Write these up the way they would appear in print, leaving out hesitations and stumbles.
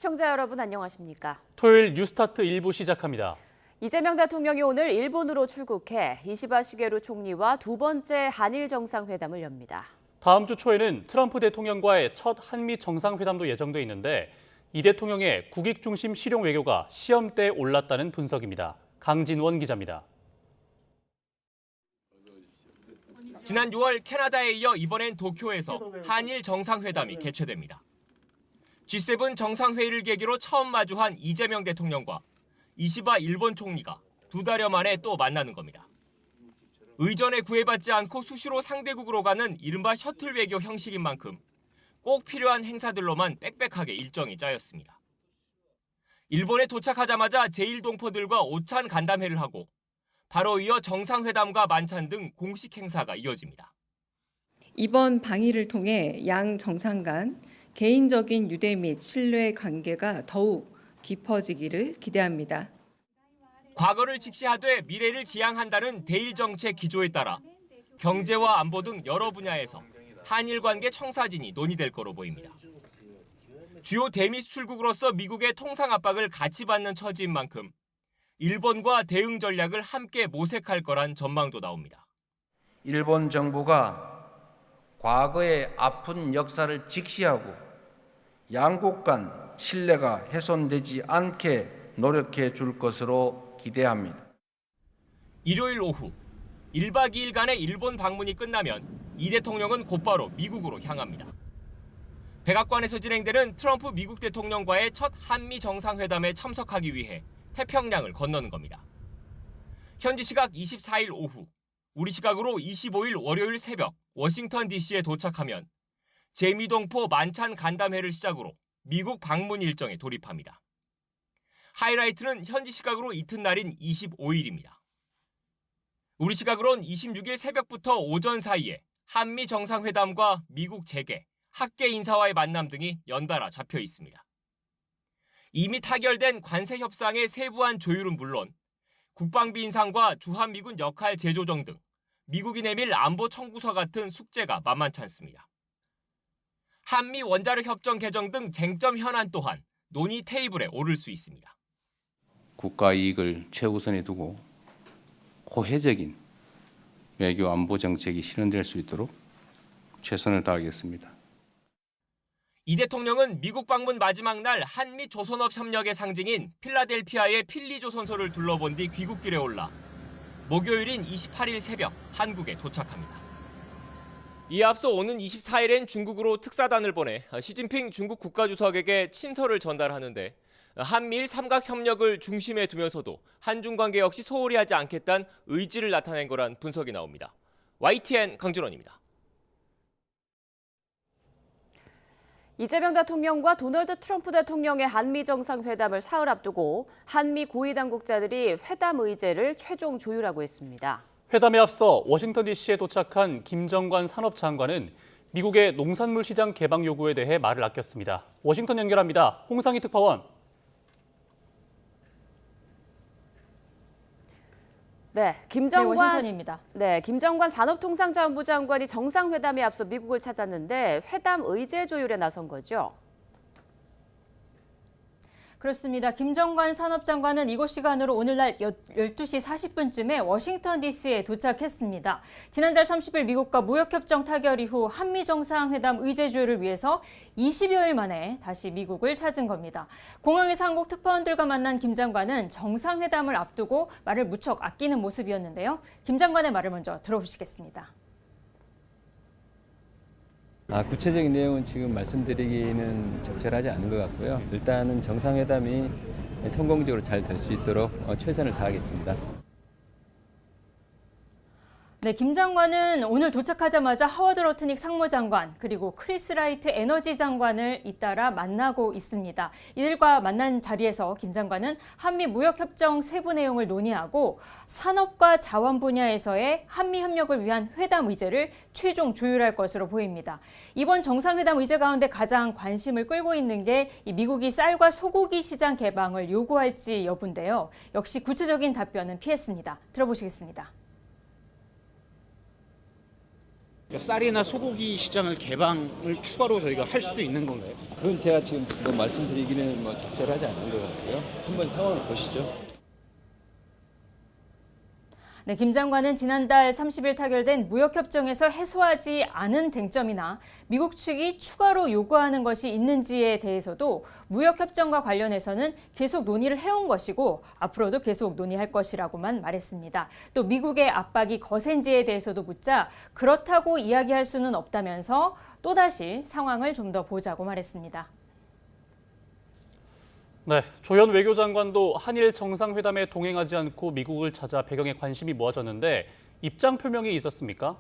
시청자 여러분 안녕하십니까? 토요일 뉴스타트 1부 시작합니다. 이재명 대통령이 오늘 일본으로 출국해 이시바 시게루 총리와 두 번째 한일 정상회담을 엽니다. 다음 주 초에는 트럼프 대통령과의 첫 한미 정상회담도 예정돼 있는데 이 대통령의 국익 중심 실용 외교가 시험대에 올랐다는 분석입니다. 강진원 기자입니다. 지난 6월 캐나다에 이어 이번엔 도쿄에서 한일 정상회담이 개최됩니다. G7 정상회의를 계기로 처음 마주한 이재명 대통령과 이시바 일본 총리가 두 달여 만에 또 만나는 겁니다. 의전에 구애받지 않고 수시로 상대국으로 가는 이른바 셔틀 외교 형식인 만큼 꼭 필요한 행사들로만 빽빽하게 일정이 짜였습니다. 일본에 도착하자마자 제1동포들과 오찬 간담회를 하고 바로 이어 정상회담과 만찬 등 공식 행사가 이어집니다. 이번 방일을 통해 양 정상 간 개인적인 유대 및 신뢰 관계가 더욱 깊어지기를 기대합니다. 과거를 직시하되 미래를 지향한다는 대일 정책 기조에 따라 경제와 안보 등 여러 분야에서 한일 관계 청사진이 논의될 거로 보입니다. 주요 대미 수출국으로서 미국의 통상 압박을 같이 받는 처지인 만큼 일본과 대응 전략을 함께 모색할 거란 전망도 나옵니다. 일본 정부가 과거의 아픈 역사를 직시하고 양국 간 신뢰가 훼손되지 않게 노력해 줄 것으로 기대합니다. 일요일 오후 1박 2일간의 일본 방문이 끝나면 이 대통령은 곧바로 미국으로 향합니다. 백악관에서 진행되는 트럼프 미국 대통령과의 첫 한미 정상회담에 참석하기 위해 태평양을 건너는 겁니다. 현지 시각 24일 오후, 우리 시각으로 25일 월요일 새벽 워싱턴 DC에 도착하면 제2동포 만찬 간담회를 시작으로 미국 방문 일정에 돌입합니다. 하이라이트는 현지 시각으로 이튿날인 25일입니다. 우리 시각으론 26일 새벽부터 오전 사이에 한미 정상회담과 미국 재계, 학계 인사와의 만남 등이 연달아 잡혀 있습니다. 이미 타결된 관세 협상의 세부한 조율은 물론 국방비 인상과 주한미군 역할 재조정 등 미국이 내밀 안보 청구서 같은 숙제가 만만치 않습니다. 한미 원자력 협정 개정 등 쟁점 현안 또한 논의 테이블에 오를 수 있습니다. 국가 이익을 최우선에 두고 호혜적인 외교 안보 정책이 실현될 수 있도록 최선을 다하겠습니다. 이 대통령은 미국 방문 마지막 날 한미 조선업 협력의 상징인 필라델피아의 필리조선소를 둘러본 뒤 귀국길에 올라 목요일인 28일 새벽 한국에 도착합니다. 이에 앞서 오는 24일엔 중국으로 특사단을 보내 시진핑 중국 국가주석에게 친서를 전달하는데 한미일 삼각 협력을 중심에 두면서도 한중 관계 역시 소홀히 하지 않겠다는 의지를 나타낸 거란 분석이 나옵니다. YTN 강준원입니다. 이재명 대통령과 도널드 트럼프 대통령의 한미 정상회담을 사흘 앞두고 한미 고위 당국자들이 회담 의제를 최종 조율하고 있습니다. 회담에 앞서 워싱턴 DC에 도착한 김정관 산업장관은 미국의 농산물 시장 개방 요구에 대해 말을 아꼈습니다. 워싱턴 연결합니다. 홍상희 특파원. 워싱턴입니다. 김정관 산업통상자원부 장관이 정상회담에 앞서 미국을 찾았는데 회담 의제 조율에 나선 거죠? 그렇습니다. 김정관 산업장관은 이곳 시간으로 오늘날 12시 40분쯤에 워싱턴 DC에 도착했습니다. 지난달 30일 미국과 무역협정 타결 이후 한미 정상회담 의제 조율을 위해서 20여일 만에 다시 미국을 찾은 겁니다. 공항에서 한국 특파원들과 만난 김 장관은 정상회담을 앞두고 말을 무척 아끼는 모습이었는데요. 김 장관의 말을 먼저 들어보시겠습니다. 구체적인 내용은 지금 말씀드리기는 적절하지 않은 것 같고요. 일단은 정상회담이 성공적으로 잘 될 수 있도록 최선을 다하겠습니다. 김 장관은 오늘 도착하자마자 하워드 로트닉 상무장관 그리고 크리스 라이트 에너지 장관을 잇따라 만나고 있습니다. 이들과 만난 자리에서 김 장관은 한미 무역협정 세부 내용을 논의하고 산업과 자원 분야에서의 한미 협력을 위한 회담 의제를 최종 조율할 것으로 보입니다. 이번 정상회담 의제 가운데 가장 관심을 끌고 있는 게 미국이 쌀과 소고기 시장 개방을 요구할지 여부인데요. 역시 구체적인 답변은 피했습니다. 들어보시겠습니다. 쌀이나 소고기 시장을 개방을 추가로 저희가 할 수도 있는 건가요? 그건 제가 지금 말씀드리기는 적절하지 않은 것 같고요. 한번 상황을 보시죠. 네, 김 장관은 지난달 30일 타결된 무역협정에서 해소하지 않은 쟁점이나 미국 측이 추가로 요구하는 것이 있는지에 대해서도 무역협정과 관련해서는 계속 논의를 해온 것이고 앞으로도 계속 논의할 것이라고만 말했습니다. 또 미국의 압박이 거센지에 대해서도 묻자 그렇다고 이야기할 수는 없다면서 또다시 상황을 좀 더 보자고 말했습니다. 네, 조현 외교장관도 한일 정상회담에 동행하지 않고 미국을 찾아 배경에 관심이 모아졌는데 입장 표명이 있었습니까?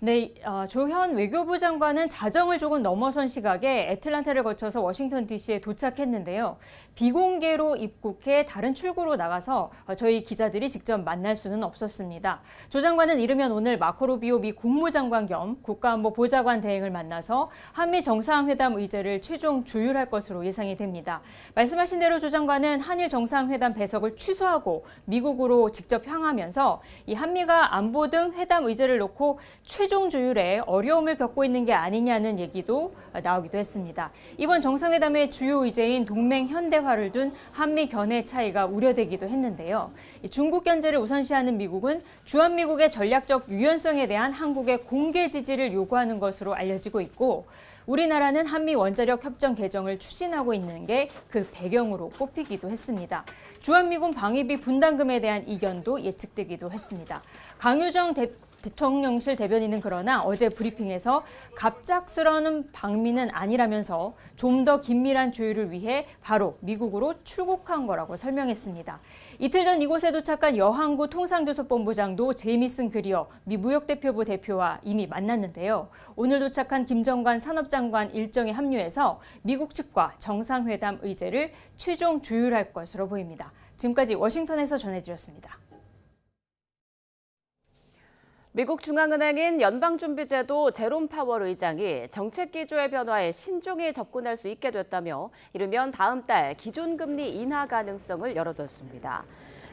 네, 조현 외교부 장관은 자정을 조금 넘어선 시각에 애틀랜타를 거쳐서 워싱턴 DC에 도착했는데요. 비공개로 입국해 다른 출구로 나가서 저희 기자들이 직접 만날 수는 없었습니다. 조 장관은 이르면 오늘 마코 루비오 미 국무장관 겸 국가안보보좌관 대행을 만나서 한미 정상회담 의제를 최종 조율할 것으로 예상이 됩니다. 말씀하신 대로 조 장관은 한일 정상회담 배석을 취소하고 미국으로 직접 향하면서 이 한미가 안보 등 회담 의제를 놓고 최종 조율에 어려움을 겪고 있는 게 아니냐는 얘기도 나오기도 했습니다. 이번 정상회담의 주요 의제인 동맹 현대화를 둔 한미 견해 차이가 우려되기도 했는데요. 중국 견제를 우선시하는 미국은 주한미국의 전략적 유연성에 대한 한국의 공개 지지를 요구하는 것으로 알려지고 있고 우리나라는 한미 원자력 협정 개정을 추진하고 있는 게 그 배경으로 꼽히기도 했습니다. 주한미군 방위비 분담금에 대한 이견도 예측되기도 했습니다. 강효정 대통령실 대변인은 그러나 어제 브리핑에서 갑작스러운 방미는 아니라면서 좀 더 긴밀한 조율을 위해 바로 미국으로 출국한 거라고 설명했습니다. 이틀 전 이곳에 도착한 여항구 통상교섭본부장도 제이미슨 그리어 미 무역대표부 대표와 이미 만났는데요. 오늘 도착한 김정관 산업장관 일정에 합류해서 미국 측과 정상회담 의제를 최종 조율할 것으로 보입니다. 지금까지 워싱턴에서 전해드렸습니다. 미국 중앙은행인 연방준비제도 제롬 파월 의장이 정책 기조의 변화에 신중히 접근할 수 있게 됐다며 이르면 다음 달 기준금리 인하 가능성을 열어뒀습니다.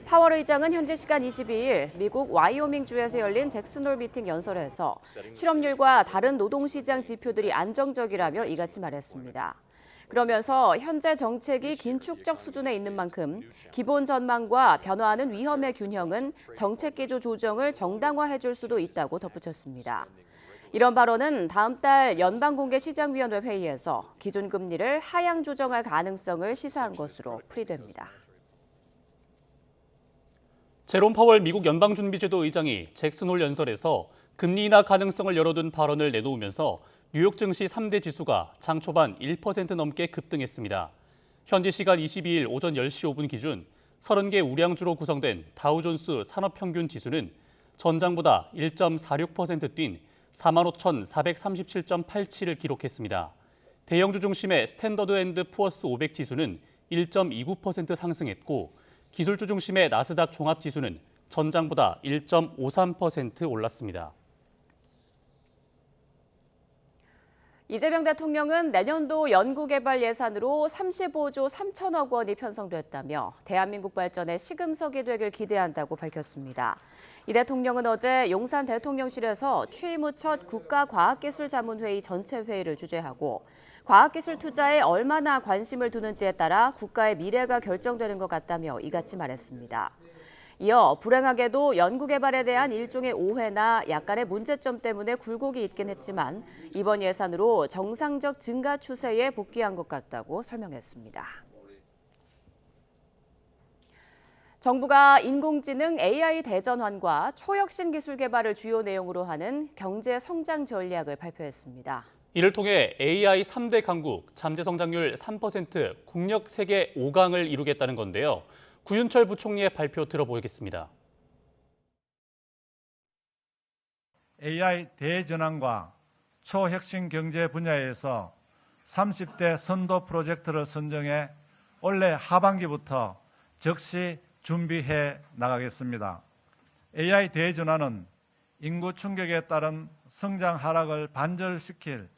파월 의장은 현지 시간 22일 미국 와이오밍주에서 열린 잭슨홀 미팅 연설에서 실업률과 다른 노동시장 지표들이 안정적이라며 이같이 말했습니다. 그러면서 현재 정책이 긴축적 수준에 있는 만큼 기본 전망과 변화하는 위험의 균형은 정책 기조 조정을 정당화해줄 수도 있다고 덧붙였습니다. 이런 발언은 다음 달 연방공개시장위원회 회의에서 기준금리를 하향 조정할 가능성을 시사한 것으로 풀이됩니다. 제롬 파월 미국 연방준비제도 의장이 잭슨홀 연설에서 금리 인하 가능성을 열어둔 발언을 내놓으면서 뉴욕 증시 3대 지수가 장 초반 1% 넘게 급등했습니다. 현지 시간 22일 오전 10시 5분 기준 30개 우량주로 구성된 다우존스 산업평균 지수는 전장보다 1.46% 뛴 45,437.87을 기록했습니다. 대형주 중심의 스탠더드 앤드 푸어스 500 지수는 1.29% 상승했고 기술주 중심의 나스닥 종합지수는 전장보다 1.53% 올랐습니다. 이재명 대통령은 내년도 연구개발 예산으로 35조 3천억 원이 편성됐다며 대한민국 발전의 시금석이 되길 기대한다고 밝혔습니다. 이 대통령은 어제 용산 대통령실에서 취임 후 첫 국가과학기술자문회의 전체 회의를 주재하고 과학기술 투자에 얼마나 관심을 두는지에 따라 국가의 미래가 결정되는 것 같다며 이같이 말했습니다. 이어 불행하게도 연구개발에 대한 일종의 오해나 약간의 문제점 때문에 굴곡이 있긴 했지만 이번 예산으로 정상적 증가 추세에 복귀한 것 같다고 설명했습니다. 정부가 인공지능 AI 대전환과 초혁신 기술 개발을 주요 내용으로 하는 경제 성장 전략을 발표했습니다. 이를 통해 AI 3대 강국, 잠재 성장률 3%, 국력 세계 5강을 이루겠다는 건데요. 구윤철 부총리의 발표 들어보겠습니다. AI 대전환과 초혁신 경제 분야에서 30대 선도 프로젝트를 선정해 올해 하반기부터 즉시 준비해 나가겠습니다. AI 대전환은 인구 충격에 따른 성장 하락을 반절시킬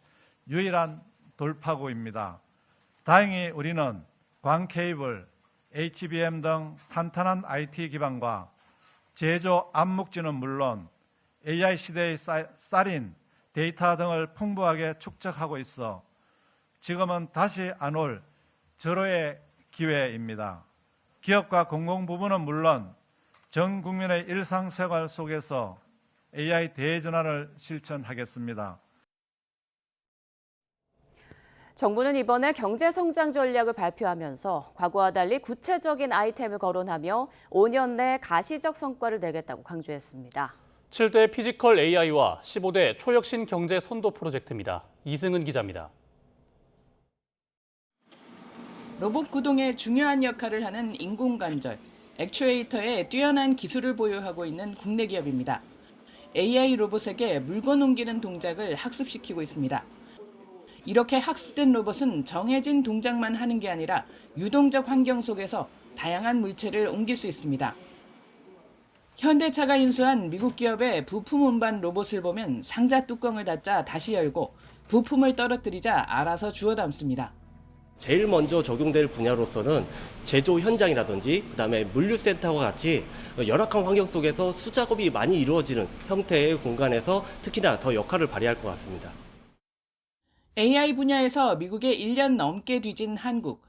유일한 돌파구입니다. 다행히 우리는 광 케이블, HBM 등 탄탄한 IT 기반과 제조 암묵지는 물론 AI 시대의 쌀인 데이터 등을 풍부하게 축적하고 있어 지금은 다시 안 올 절호의 기회입니다. 기업과 공공부문은 물론 전 국민의 일상생활 속에서 AI 대전환을 실천하겠습니다. 정부는 이번에 경제성장 전략을 발표하면서 과거와 달리 구체적인 아이템을 거론하며 5년 내 가시적 성과를 내겠다고 강조했습니다. 7대 피지컬 AI와 15대 초혁신 경제 선도 프로젝트입니다. 이승은 기자입니다. 로봇 구동에 중요한 역할을 하는 인공관절, 액추에이터에 뛰어난 기술을 보유하고 있는 국내 기업입니다. AI 로봇에게 물건 옮기는 동작을 학습시키고 있습니다. 이렇게 학습된 로봇은 정해진 동작만 하는 게 아니라 유동적 환경 속에서 다양한 물체를 옮길 수 있습니다. 현대차가 인수한 미국 기업의 부품 운반 로봇을 보면 상자 뚜껑을 닫자 다시 열고 부품을 떨어뜨리자 알아서 주워 담습니다. 제일 먼저 적용될 분야로서는 제조 현장이라든지 그다음에 물류센터와 같이 열악한 환경 속에서 수작업이 많이 이루어지는 형태의 공간에서 특히나 더 역할을 발휘할 것 같습니다. AI 분야에서 미국에 1년 넘게 뒤진 한국.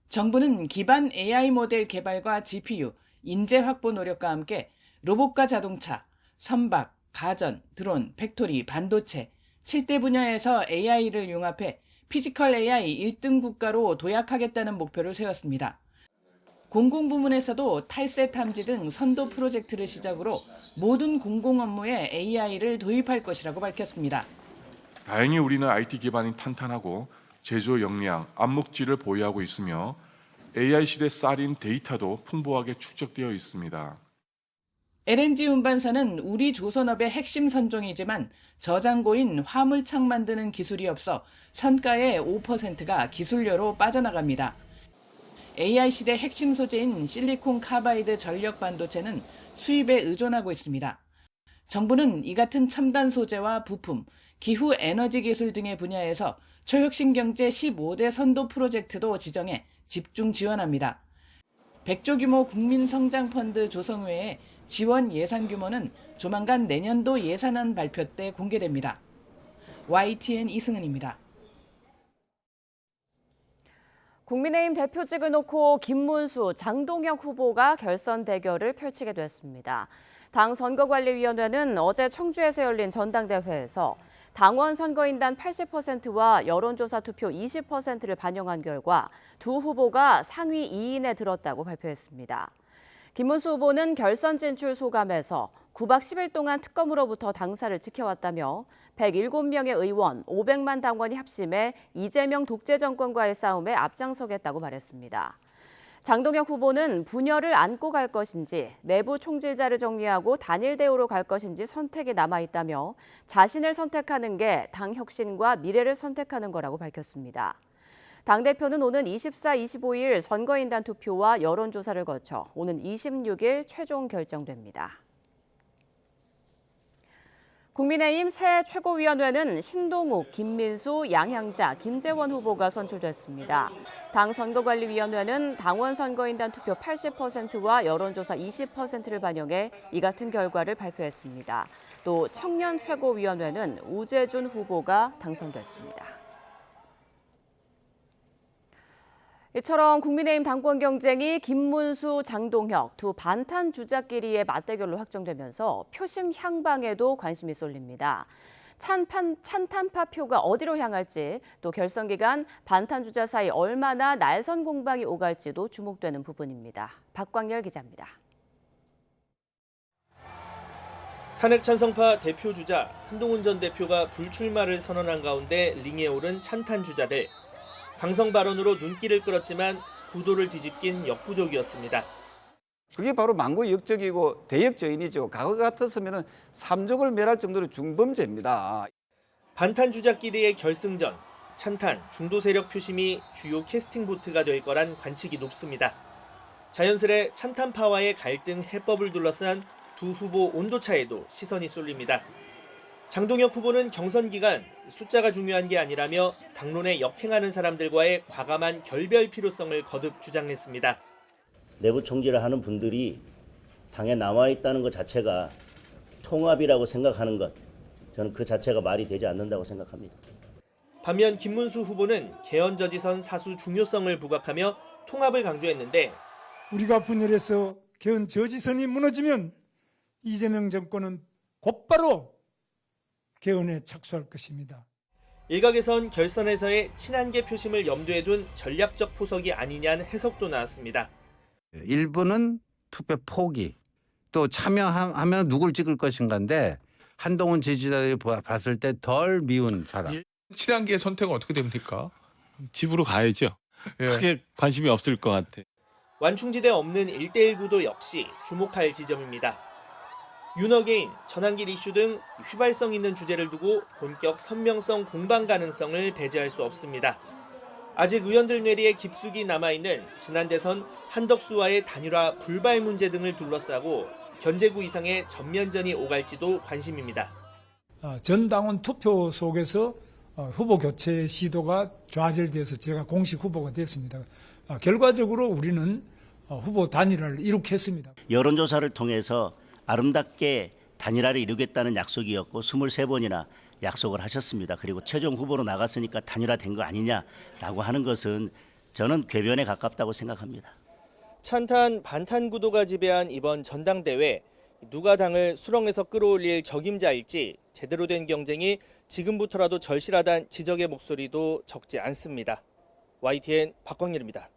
정부는 기반 AI 모델 개발과 GPU, 인재 확보 노력과 함께 로봇과 자동차, 선박, 가전, 드론, 팩토리, 반도체, 7대 분야에서 AI를 융합해 피지컬 AI 1등 국가로 도약하겠다는 목표를 세웠습니다. 공공부문에서도 탈세 탐지 등 선도 프로젝트를 시작으로 모든 공공 업무에 AI를 도입할 것이라고 밝혔습니다. 다행히 우리는 IT 기반이 탄탄하고 제조 역량, 암묵지를 보유하고 있으며 AI 시대 쌀인 데이터도 풍부하게 축적되어 있습니다. LNG 운반사는 우리 조선업의 핵심 선종이지만 저장고인 화물창 만드는 기술이 없어 선가의 5%가 기술료로 빠져나갑니다. AI 시대 핵심 소재인 실리콘 카바이드 전력 반도체는 수입에 의존하고 있습니다. 정부는 이 같은 첨단 소재와 부품, 기후 에너지 기술 등의 분야에서 초혁신 경제 15대 선도 프로젝트도 지정해 집중 지원합니다. 100조 규모 국민성장펀드 조성 외에 지원 예산 규모는 조만간 내년도 예산안 발표 때 공개됩니다. YTN 이승은입니다. 국민의힘 대표직을 놓고 김문수, 장동혁 후보가 결선 대결을 펼치게 됐습니다. 당 선거관리위원회는 어제 청주에서 열린 전당대회에서 당원 선거인단 80%와 여론조사 투표 20%를 반영한 결과 두 후보가 상위 2인에 들었다고 발표했습니다. 김문수 후보는 결선 진출 소감에서 9박 10일 동안 특검으로부터 당사를 지켜왔다며 107명의 의원, 500만 당원이 합심해 이재명 독재 정권과의 싸움에 앞장서겠다고 말했습니다. 장동혁 후보는 분열을 안고 갈 것인지 내부 총질자를 정리하고 단일 대우로 갈 것인지 선택이 남아있다며 자신을 선택하는 게 당 혁신과 미래를 선택하는 거라고 밝혔습니다. 당대표는 오는 24, 25일 선거인단 투표와 여론조사를 거쳐 오는 26일 최종 결정됩니다. 국민의힘 새 최고위원회는 신동욱, 김민수, 양향자, 김재원 후보가 선출됐습니다. 당 선거관리위원회는 당원 선거인단 투표 80%와 여론조사 20%를 반영해 이 같은 결과를 발표했습니다. 또 청년 최고위원회는 우재준 후보가 당선됐습니다. 이처럼 국민의힘 당권 경쟁이 김문수, 장동혁 두 반탄 주자끼리의 맞대결로 확정되면서 표심 향방에도 관심이 쏠립니다. 찬탄파 표가 어디로 향할지 또 결선 기간 반탄 주자 사이 얼마나 날선 공방이 오갈지도 주목되는 부분입니다. 박광열 기자입니다. 탄핵 찬성파 대표 주자 한동훈 전 대표가 불출마를 선언한 가운데 링에 오른 찬탄 주자들. 강성 발언으로 눈길을 끌었지만 구도를 뒤집긴 역부족이었습니다. 그게 바로 망고 역적이고 대역죄인이죠. 과거 같았으면 삼족을 멸할 정도로 중범죄입니다. 반탄 주자끼리의 결승전, 찬탄, 중도 세력 표심이 주요 캐스팅 보트가 될 거란 관측이 높습니다. 자연스레 찬탄파와의 갈등 해법을 둘러싼 두 후보 온도차에도 시선이 쏠립니다. 장동혁 후보는 경선 기간 숫자가 중요한 게 아니라며 당론에 역행하는 사람들과의 과감한 결별 필요성을 거듭 주장했습니다. 내부 총질을 하는 분들이 당에 남아있다는 것 자체가 통합이라고 생각하는 것, 저는 그 자체가 말이 되지 않는다고 생각합니다. 반면 김문수 후보는 개헌 저지선 사수 중요성을 부각하며 통합을 강조했는데 우리가 분열해서 개헌 저지선이 무너지면 이재명 정권은 곧바로 개헌에 착수할 것입니다. 일각에선 결선에서의 친한계 표심을 염두에 둔 전략적 포석이 아니냐는 해석도 나왔습니다. 일부는 투표 포기, 또 참여하면 누굴 찍을 것인가인데 한동훈 지지자들이 봤을 때 덜 미운 사람. 친한계 선택은 어떻게 됩니까? 집으로 가야죠. 크게 관심이 없을 것 같아. 완충지대 없는 1대1 구도 역시 주목할 지점입니다. 윤어게인, 전환길 이슈 등 휘발성 있는 주제를 두고 본격 선명성 공방 가능성을 배제할 수 없습니다. 아직 의원들 뇌리에 깊숙이 남아있는 지난 대선 한덕수와의 단일화 불발 문제 등을 둘러싸고 견제구 이상의 전면전이 오갈지도 관심입니다. 전 당원 투표 속에서 후보 교체 시도가 좌절돼서 제가 공식 후보가 됐습니다. 결과적으로 우리는 후보 단일화를 이룩했습니다. 여론조사를 통해서 아름답게 단일화를 이루겠다는 약속이었고 23번이나 약속을 하셨습니다. 그리고 최종 후보로 나갔으니까 단일화된 거 아니냐라고 하는 것은 저는 궤변에 가깝다고 생각합니다. 찬탄 반탄 구도가 지배한 이번 전당대회, 누가 당을 수렁에서 끌어올릴 적임자일지 제대로 된 경쟁이 지금부터라도 절실하다는 지적의 목소리도 적지 않습니다. YTN 박광일입니다.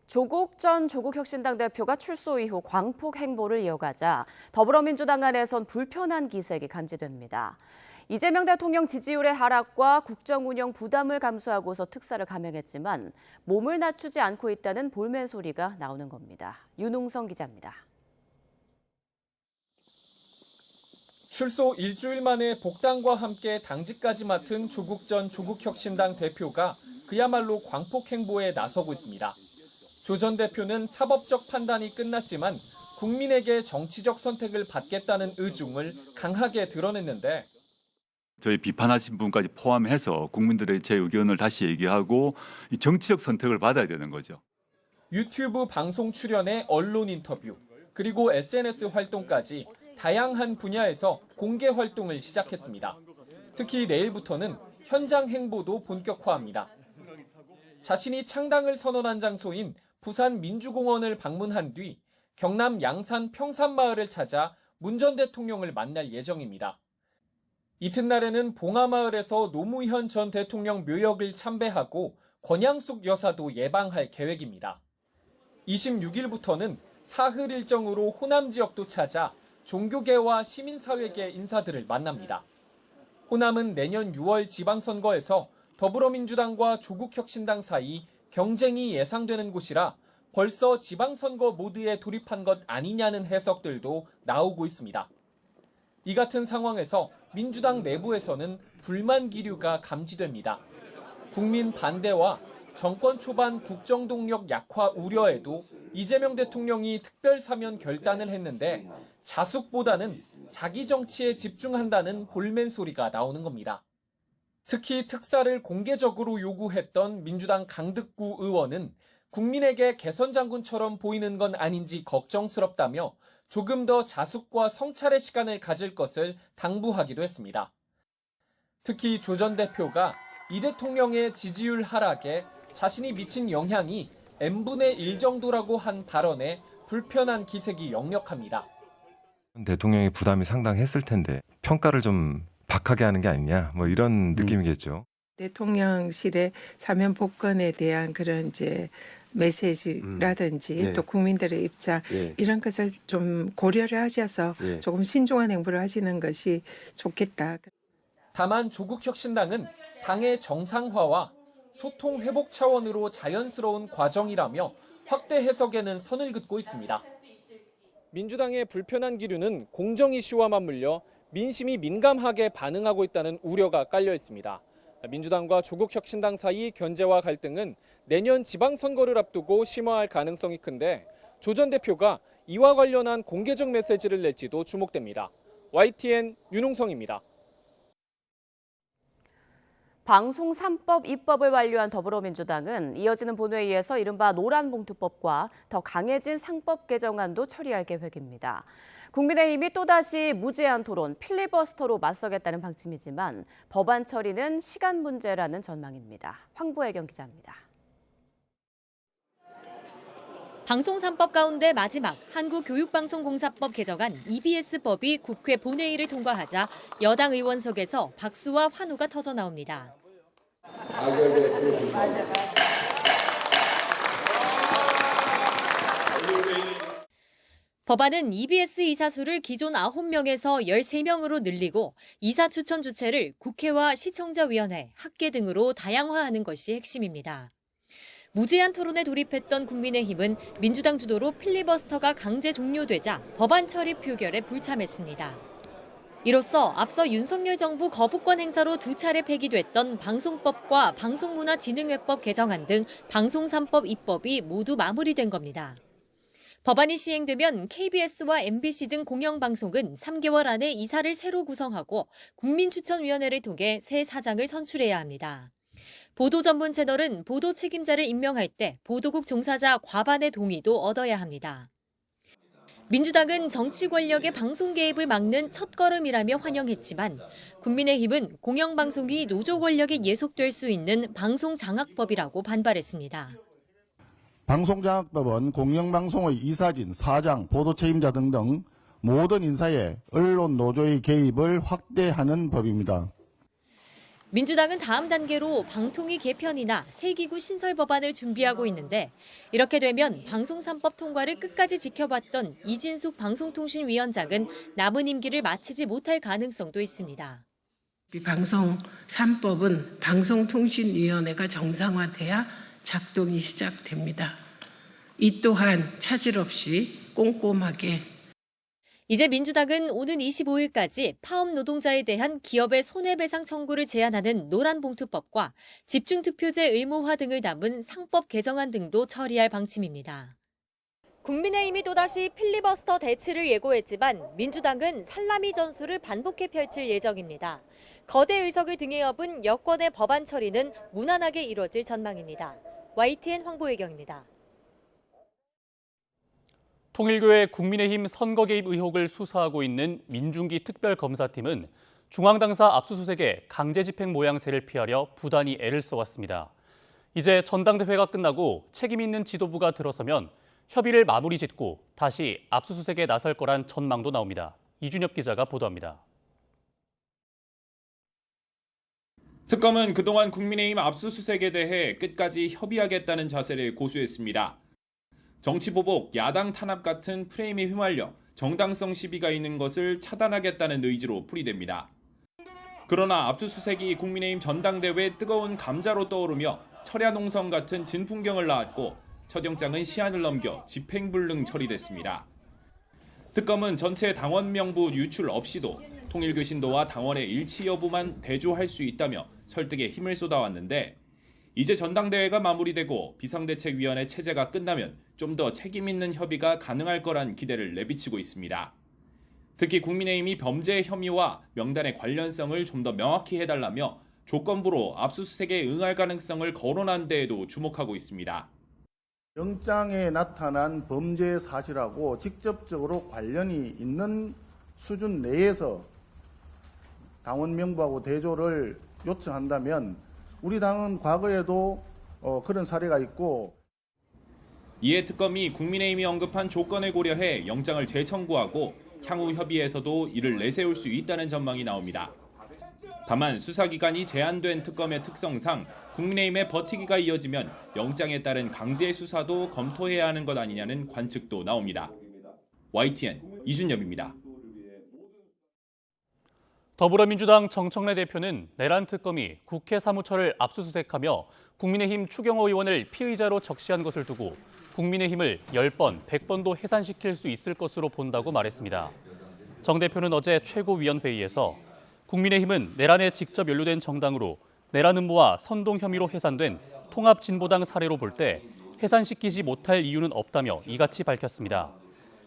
조국 전 조국혁신당 대표가 출소 이후 광폭 행보를 이어가자 더불어민주당 안에선 불편한 기색이 감지됩니다. 이재명 대통령 지지율의 하락과 국정 운영 부담을 감수하고서 특사를 감행했지만 몸을 낮추지 않고 있다는 볼멘 소리가 나오는 겁니다. 윤웅성 기자입니다. 출소 일주일 만에 복당과 함께 당직까지 맡은 조국 전 조국혁신당 대표가 그야말로 광폭 행보에 나서고 있습니다. 조 전 대표는 사법적 판단이 끝났지만 국민에게 정치적 선택을 받겠다는 의중을 강하게 드러냈는데 저희 비판하신 분까지 포함해서 국민들의 제 의견을 다시 얘기하고 이 정치적 선택을 받아야 되는 거죠. 유튜브 방송 출연에 언론 인터뷰, 그리고 SNS 활동까지 다양한 분야에서 공개 활동을 시작했습니다. 특히 내일부터는 현장 행보도 본격화합니다. 자신이 창당을 선언한 장소인 부산 민주공원을 방문한 뒤 경남 양산 평산마을을 찾아 문 전 대통령을 만날 예정입니다. 이튿날에는 봉하마을에서 노무현 전 대통령 묘역을 참배하고 권양숙 여사도 예방할 계획입니다. 26일부터는 사흘 일정으로 호남 지역도 찾아 종교계와 시민사회계 인사들을 만납니다. 호남은 내년 6월 지방선거에서 더불어민주당과 조국혁신당 사이 경쟁이 예상되는 곳이라 벌써 지방선거 모드에 돌입한 것 아니냐는 해석들도 나오고 있습니다. 이 같은 상황에서 민주당 내부에서는 불만 기류가 감지됩니다. 국민 반대와 정권 초반 국정 동력 약화 우려에도 이재명 대통령이 특별 사면 결단을 했는데 자숙보다는 자기 정치에 집중한다는 볼멘 소리가 나오는 겁니다. 특히 특사를 공개적으로 요구했던 민주당 강득구 의원은 국민에게 개선 장군처럼 보이는 건 아닌지 걱정스럽다며 조금 더 자숙과 성찰의 시간을 가질 것을 당부하기도 했습니다. 특히 조 전 대표가 이 대통령의 지지율 하락에 자신이 미친 영향이 n분의 1 정도라고 한 발언에 불편한 기색이 역력합니다. 대통령의 부담이 상당했을 텐데 평가를 좀 박하게 하는 게 아니냐, 뭐 이런 느낌이겠죠. 대통령실의 사면 복권에 대한 그런 이제 메시지라든지 또 국민들의 입장 이런 것을 좀 고려를 하셔서 조금 신중한 행보를 하시는 것이 좋겠다. 다만 조국혁신당은 당의 정상화와 소통 회복 차원으로 자연스러운 과정이라며 확대 해석에는 선을 긋고 있습니다. 민주당의 불편한 기류는 공정 이슈와 맞물려 민심이 민감하게 반응하고 있다는 우려가 깔려 있습니다. 민주당과 조국혁신당 사이 견제와 갈등은 내년 지방선거를 앞두고 심화할 가능성이 큰데 조 전 대표가 이와 관련한 공개적 메시지를 낼지도 주목됩니다. YTN 윤웅성입니다. 방송 3법 입법을 완료한 더불어민주당은 이어지는 본회의에서 이른바 노란봉투법과 더 강해진 상법 개정안도 처리할 계획입니다. 국민의힘이 또다시 무제한 토론, 필리버스터로 맞서겠다는 방침이지만 법안 처리는 시간 문제라는 전망입니다. 황보혜경 기자입니다. 방송 3법 가운데 마지막 한국교육방송공사법 개정안 EBS법이 국회 본회의를 통과하자 여당 의원석에서 박수와 환호가 터져 나옵니다. 법안은 EBS 이사수를 기존 9명에서 13명으로 늘리고 이사 추천 주체를 국회와 시청자위원회, 학계 등으로 다양화하는 것이 핵심입니다. 무제한 토론에 돌입했던 국민의힘은 민주당 주도로 필리버스터가 강제 종료되자 법안 처리 표결에 불참했습니다. 이로써 앞서 윤석열 정부 거부권 행사로 2차례 폐기됐던 방송법과 방송문화진흥회법 개정안 등 방송 3법 입법이 모두 마무리된 겁니다. 법안이 시행되면 KBS와 MBC 등 공영방송은 3개월 안에 이사를 새로 구성하고 국민추천위원회를 통해 새 사장을 선출해야 합니다. 보도 전문 채널은 보도 책임자를 임명할 때 보도국 종사자 과반의 동의도 얻어야 합니다. 민주당은 정치 권력의 방송 개입을 막는 첫걸음이라며 환영했지만 국민의힘은 공영방송이 노조 권력에 예속될 수 있는 방송장악법이라고 반발했습니다. 방송장악법은 공영방송의 이사진, 사장, 보도책임자 등등 모든 인사에 언론 노조의 개입을 확대하는 법입니다. 민주당은 다음 단계로 방통위 개편이나 새 기구 신설 법안을 준비하고 있는데 이렇게 되면 방송 3법 통과를 끝까지 지켜봤던 이진숙 방송통신위원장은 남은 임기를 마치지 못할 가능성도 있습니다. 방송 3법은 방송통신위원회가 정상화돼야 작동이 시작됩니다. 이 또한 차질 없이 꼼꼼하게 이제 민주당은 오는 25일까지 파업 노동자에 대한 기업의 손해배상 청구를 제한하는 노란봉투법과 집중투표제 의무화 등을 담은 상법 개정안 등도 처리할 방침입니다. 국민의힘이 또다시 필리버스터 대치를 예고했지만 민주당은 살라미 전술을 반복해 펼칠 예정입니다. 거대 의석을 등에 업은 여권의 법안 처리는 무난하게 이뤄질 전망입니다. YTN 황보혜경입니다. 통일교의 국민의힘 선거 개입 의혹을 수사하고 있는 민중기 특별검사팀은 중앙당사 압수수색의 강제 집행 모양새를 피하려 부단히 애를 써왔습니다. 이제 전당대회가 끝나고 책임 있는 지도부가 들어서면 협의를 마무리 짓고 다시 압수수색에 나설 거란 전망도 나옵니다. 이준엽 기자가 보도합니다. 특검은 그동안 국민의힘 압수수색에 대해 끝까지 협의하겠다는 자세를 고수했습니다. 정치보복, 야당 탄압 같은 프레임에 휘말려 정당성 시비가 있는 것을 차단하겠다는 의지로 풀이됩니다. 그러나 압수수색이 국민의힘 전당대회 뜨거운 감자로 떠오르며 철야농성 같은 진풍경을 낳았고 첫 영장은 시한을 넘겨 집행불능 처리됐습니다. 특검은 전체 당원 명부 유출 없이도 통일교 신도와 당원의 일치 여부만 대조할 수 있다며 설득에 힘을 쏟아왔는데 이제 전당대회가 마무리되고 비상대책위원회 체제가 끝나면 좀 더 책임 있는 협의가 가능할 거란 기대를 내비치고 있습니다. 특히 국민의힘이 범죄 혐의와 명단의 관련성을 좀 더 명확히 해달라며 조건부로 압수수색에 응할 가능성을 거론한 데에도 주목하고 있습니다. 영장에 나타난 범죄 사실하고 직접적으로 관련이 있는 수준 내에서 당원 명부하고 대조를 요청한다면 우리 당은 과거에도 그런 사례가 있고 이에 특검이 국민의힘이 언급한 조건을 고려해 영장을 재청구하고 향후 협의에서도 이를 내세울 수 있다는 전망이 나옵니다. 다만 수사기간이 제한된 특검의 특성상 국민의힘의 버티기가 이어지면 영장에 따른 강제 수사도 검토해야 하는 것 아니냐는 관측도 나옵니다. YTN 이준엽입니다. 더불어민주당 정청래 대표는 내란 특검이 국회 사무처를 압수수색하며 국민의힘 추경호 의원을 피의자로 적시한 것을 두고 국민의힘을 10번, 100번도 해산시킬 수 있을 것으로 본다고 말했습니다. 정 대표는 어제 최고위원회의에서 국민의힘은 내란에 직접 연루된 정당으로 내란 음모와 선동 혐의로 해산된 통합진보당 사례로 볼 때 해산시키지 못할 이유는 없다며 이같이 밝혔습니다.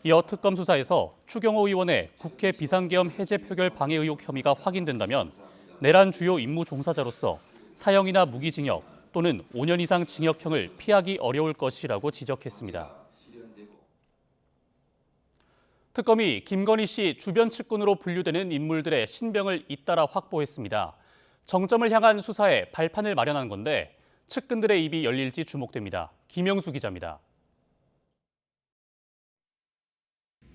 이어 특검 수사에서 추경호 의원의 국회 비상계엄 해제 표결 방해 의혹 혐의가 확인된다면 내란 주요 임무 종사자로서 사형이나 무기징역 또는 5년 이상 징역형을 피하기 어려울 것이라고 지적했습니다. 특검이 김건희 씨 주변 측근으로 분류되는 인물들의 신병을 잇따라 확보했습니다. 정점을 향한 수사에 발판을 마련한 건데 측근들의 입이 열릴지 주목됩니다. 김영수 기자입니다.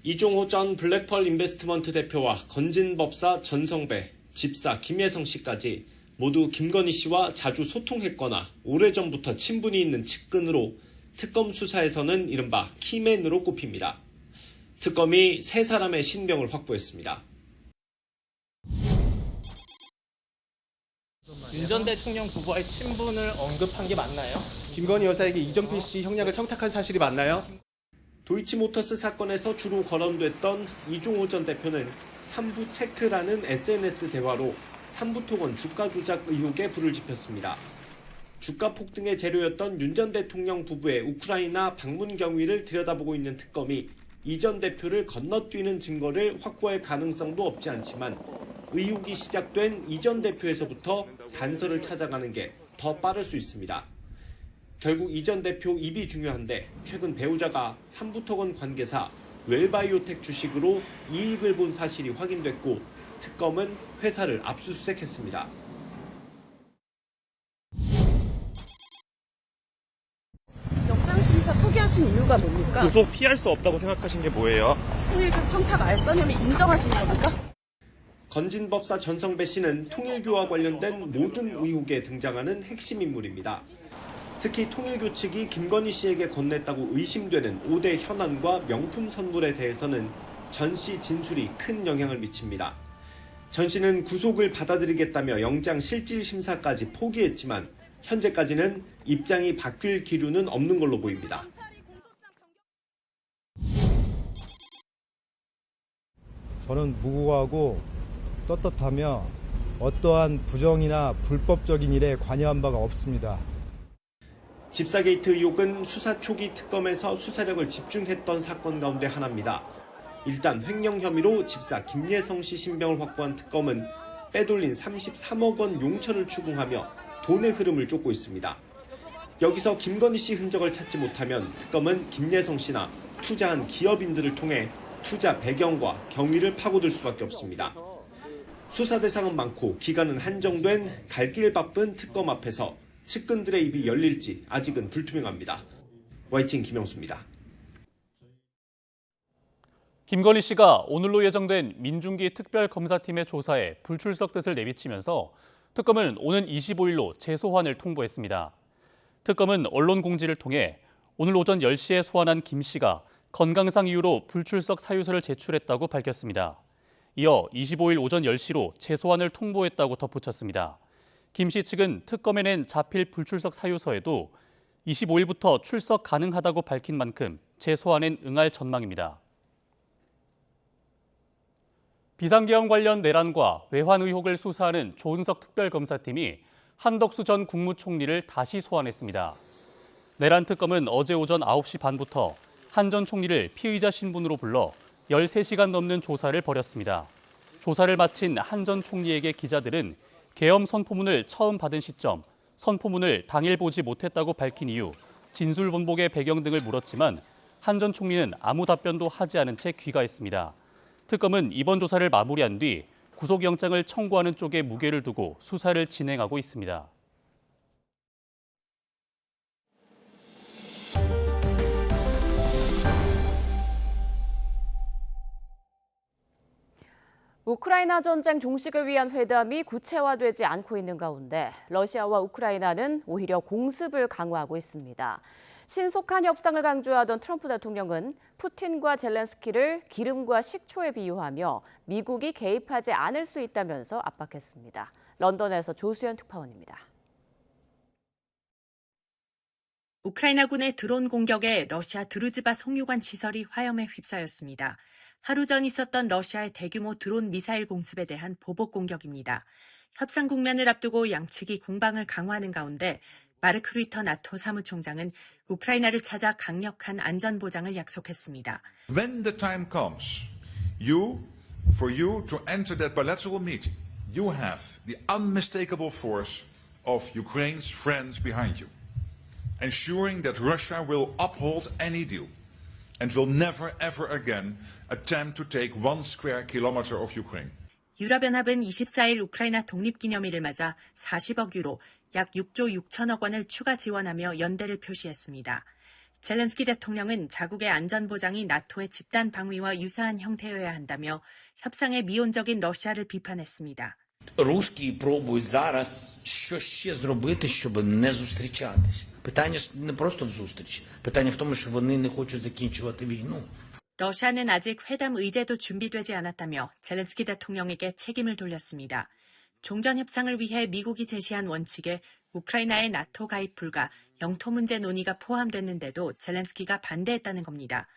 이종호 전 블랙펄 인베스트먼트 대표와 건진법사 전성배, 집사 김예성 씨까지 모두 김건희 씨와 자주 소통했거나 오래전부터 친분이 있는 측근으로 특검 수사에서는 이른바 키맨으로 꼽힙니다. 특검이 3사람의 신병을 확보했습니다. 윤 전 대통령 부부와의 친분을 언급한 게 맞나요? 김건희 여사에게 이정필 씨 형량을 청탁한 사실이 맞나요? 도이치모터스 사건에서 주로 거론됐던 이종호 전 대표는 3부 체크라는 SNS 대화로 삼부토건 주가 조작 의혹에 불을 지폈습니다. 주가 폭등의 재료였던 윤 전 대통령 부부의 우크라이나 방문 경위를 들여다보고 있는 특검이 이 전 대표를 건너뛰는 증거를 확보할 가능성도 없지 않지만 의혹이 시작된 이 전 대표에서부터 단서를 찾아가는 게 더 빠를 수 있습니다. 결국 이 전 대표 입이 중요한데 최근 배우자가 삼부토건 관계사 웰바이오텍 주식으로 이익을 본 사실이 확인됐고 특검은 회사를 압수수색했습니다. 영장심사 포기하신 이유가 뭡니까? 구속 피할 수 없다고 생각하신 게 뭐예요? 통일교 청탁 알선혐의 인정하시는 겁니까? 건진법사 전성배 씨는 통일교와 관련된 모든 의혹에 등장하는 핵심 인물입니다. 특히 통일교 측이 김건희 씨에게 건넸다고 의심되는 5대 현안과 명품 선물에 대해서는 전 씨 진술이 큰 영향을 미칩니다. 전 씨는 구속을 받아들이겠다며 영장 실질 심사까지 포기했지만 현재까지는 입장이 바뀔 기류는 없는 걸로 보입니다. 저는 무고하고 떳떳하며 어떠한 부정이나 불법적인 일에 관여한 바가 없습니다. 집사 게이트 의혹은 수사 초기 특검에서 수사력을 집중했던 사건 가운데 하나입니다. 일단 횡령 혐의로 집사 김예성 씨 신병을 확보한 특검은 빼돌린 33억 원 용처를 추궁하며 돈의 흐름을 쫓고 있습니다. 여기서 김건희 씨 흔적을 찾지 못하면 특검은 김예성 씨나 투자한 기업인들을 통해 투자 배경과 경위를 파고들 수밖에 없습니다. 수사 대상은 많고 기간은 한정된 갈 길 바쁜 특검 앞에서 측근들의 입이 열릴지 아직은 불투명합니다. YTN 김영수입니다. 김건희 씨가 오늘로 예정된 민중기 특별검사팀의 조사에 불출석 뜻을 내비치면서 특검은 오는 25일로 재소환을 통보했습니다. 특검은 언론 공지를 통해 오늘 오전 10시에 소환한 김 씨가 건강상 이유로 불출석 사유서를 제출했다고 밝혔습니다. 이어 25일 오전 10시로 재소환을 통보했다고 덧붙였습니다. 김 씨 측은 특검에 낸 자필 불출석 사유서에도 25일부터 출석 가능하다고 밝힌 만큼 재소환엔 응할 전망입니다. 비상계엄 관련 내란과 외환 의혹을 수사하는 조은석 특별검사팀이 한덕수 전 국무총리를 다시 소환했습니다. 내란 특검은 어제 오전 9시 반부터 한 전 총리를 피의자 신분으로 불러 13시간 넘는 조사를 벌였습니다. 조사를 마친 한 전 총리에게 기자들은 계엄 선포문을 처음 받은 시점, 선포문을 당일 보지 못했다고 밝힌 이유, 진술 번복의 배경 등을 물었지만 한 전 총리는 아무 답변도 하지 않은 채 귀가했습니다. 특검은 이번 조사를 마무리한 뒤 구속영장을 청구하는 쪽에 무게를 두고 수사를 진행하고 있습니다. 우크라이나 전쟁 종식을 위한 회담이 구체화되지 않고 있는 가운데 러시아와 우크라이나는 오히려 공습을 강화하고 있습니다. 신속한 협상을 강조하던 트럼프 대통령은 푸틴과 젤렌스키를 기름과 식초에 비유하며 미국이 개입하지 않을 수 있다면서 압박했습니다. 런던에서 조수연 특파원입니다. 우크라이나군의 드론 공격에 러시아 드루즈바 송유관 시설이 화염에 휩싸였습니다. 하루 전 있었던 러시아의 대규모 드론 미사일 공습에 대한 보복 공격입니다. 협상 국면을 앞두고 양측이 공방을 강화하는 가운데 마르크 류터 나토 사무총장은 우크라이나를 찾아 강력한 안전 보장을 약속했습니다. When the time comes, for you to enter that bilateral meeting, you have the unmistakable force of Ukraine's friends behind you, ensuring that Russia will uphold any deal and will never ever again attempt to take 1 square kilometer of Ukraine. 유럽연합은 24일 우크라이나 독립기념일을 맞아 40억 유로, 약 6조 6천억 원을 추가 지원하며 연대를 표시했습니다. 젤렌스키 대통령은 자국의 안전보장이 나토의 집단 방위와 유사한 형태여야 한다며 협상에 미온적인 러시아를 비판했습니다. Руські пробують зараз що ще зробити, щоб не зустрічатись. Питання ж не просто в зустрічі. Питання в тому, що вони не хочуть закінчувати війну. 러시아는 아직 회담 의제도 준비되지 않았다며 젤렌스키 대통령에게 책임을 돌렸습니다. 종전 협상을 위해 미국이 제시한 원칙에 우크라이나의 나토 가입 불가, 영토 문제 논의가 포함됐는데도 젤렌스키가 반대했다는 겁니다.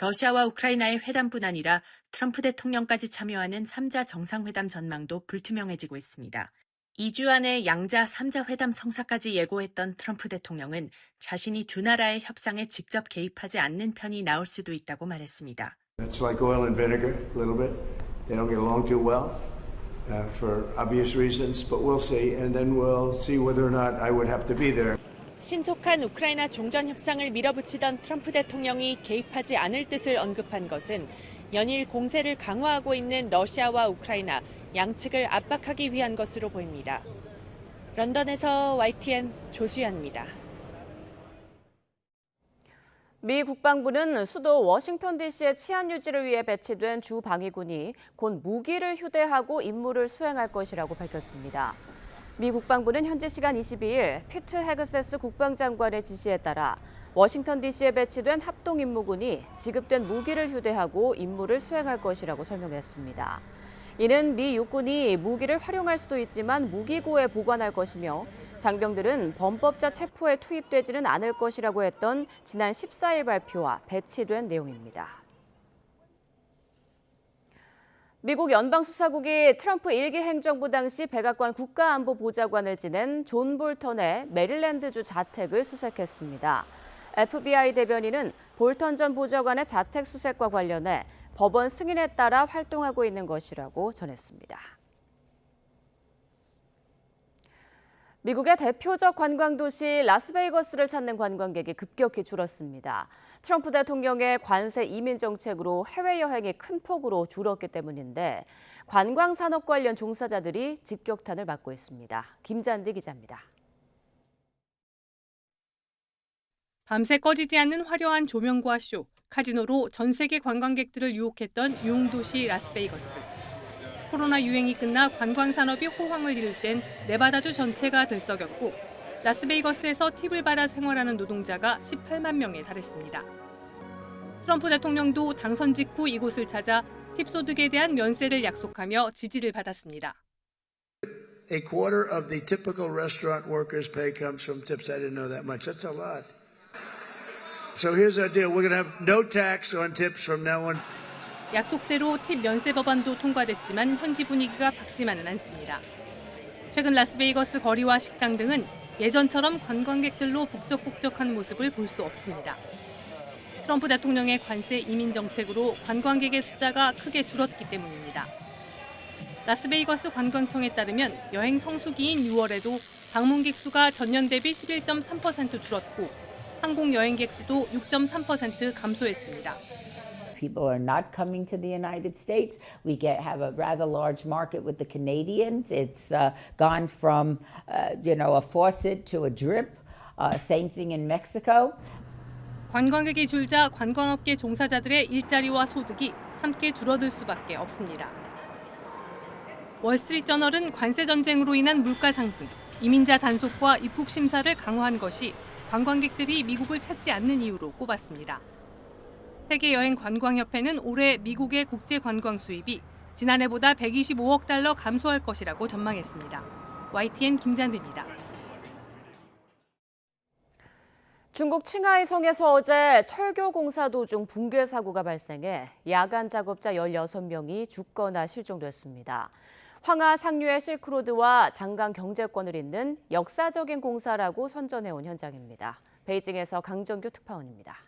러시아와 우크라이나의 회담뿐 아니라 트럼프 대통령까지 참여하는 3자 정상회담 전망도 불투명해지고 있습니다. 2주 안에 양자 3자 회담 성사까지 예고했던 트럼프 대통령은 자신이 두 나라의 협상에 직접 개입하지 않는 편이 나올 수도 있다고 말했습니다. It's like oil and vinegar, a little bit. They don't get along too well for obvious reasons, but we'll see, and then we'll see whether or not I would have to be there. 신속한 우크라이나 종전 협상을 밀어붙이던 트럼프 대통령이 개입하지 않을 뜻을 언급한 것은 연일 공세를 강화하고 있는 러시아와 우크라이나 양측을 압박하기 위한 것으로 보입니다. 런던에서 YTN 조수연입니다. 미 국방부는 수도 워싱턴 DC의 치안 유지를 위해 배치된 주 방위군이 곧 무기를 휴대하고 임무를 수행할 것이라고 밝혔습니다. 미 국방부는 현지 시간 22일 피트 헤그세스 국방장관의 지시에 따라 워싱턴 DC에 배치된 합동임무군이 지급된 무기를 휴대하고 임무를 수행할 것이라고 설명했습니다. 이는 미 육군이 무기를 활용할 수도 있지만 무기고에 보관할 것이며 장병들은 범법자 체포에 투입되지는 않을 것이라고 했던 지난 14일 발표와 배치된 내용입니다. 미국 연방수사국이 트럼프 1기 행정부 당시 백악관 국가안보보좌관을 지낸 존 볼턴의 메릴랜드주 자택을 수색했습니다. FBI 대변인은 볼턴 전 보좌관의 자택 수색과 관련해 법원 승인에 따라 활동하고 있는 것이라고 전했습니다. 미국의 대표적 관광도시 라스베이거스를 찾는 관광객이 급격히 줄었습니다. 트럼프 대통령의 관세 이민 정책으로 해외여행이 큰 폭으로 줄었기 때문인데 관광산업 관련 종사자들이 직격탄을 맞고 있습니다. 김잔디 기자입니다. 밤새 꺼지지 않는 화려한 조명과 쇼, 카지노로 전 세계 관광객들을 유혹했던 유흥도시 라스베이거스. 코로나 유행이 끝나 관광산업이 호황을 이룰 땐 네바다주 전체가 들썩였고 라스베이거스에서 팁을 받아 생활하는 노동자가 18만 명에 달했습니다. 트럼프 대통령도 당선 직후 이곳을 찾아 팁 소득에 대한 면세를 약속하며 지지를 받았습니다. A quarter of the typical restaurant workers' pay comes from tips. I didn't know that much. That's a lot. So here's our deal. We're going to have no tax on tips from now on. 약속대로 팁 면세 법안도 통과됐지만 현지 분위기가 밝지만은 않습니다. 최근 라스베이거스 거리와 식당 등은 예전처럼 관광객들로 북적북적한 모습을 볼 수 없습니다. 트럼프 대통령의 관세 이민 정책으로 관광객의 숫자가 크게 줄었기 때문입니다. 라스베이거스 관광청에 따르면 여행 성수기인 6월에도 방문객 수가 전년 대비 11.3% 줄었고 항공 여행객 수도 6.3% 감소했습니다. People are not coming to the United States. We have a rather large market with the Canadians. It's gone from, a faucet to a drip. Same thing in Mexico. 관광객이 줄자 관광업계 종사자들의 일자리와 소득이 함께 줄어들 수밖에 없습니다. 월스트리트저널은 관세 전쟁으로 인한 물가 상승, 이민자 단속과 입국 심사를 강화한 것이 관광객들이 미국을 찾지 않는 이유로 꼽았습니다. 세계여행관광협회는 올해 미국의 국제 관광 수입이 지난해보다 125억 달러 감소할 것이라고 전망했습니다. YTN 김잔디입니다. 중국 칭하이성에서 어제 철교 공사 도중 붕괴 사고가 발생해 야간 작업자 16명이 죽거나 실종됐습니다. 황하 상류의 실크로드와 장강 경제권을 잇는 역사적인 공사라고 선전해온 현장입니다. 베이징에서 강정규 특파원입니다.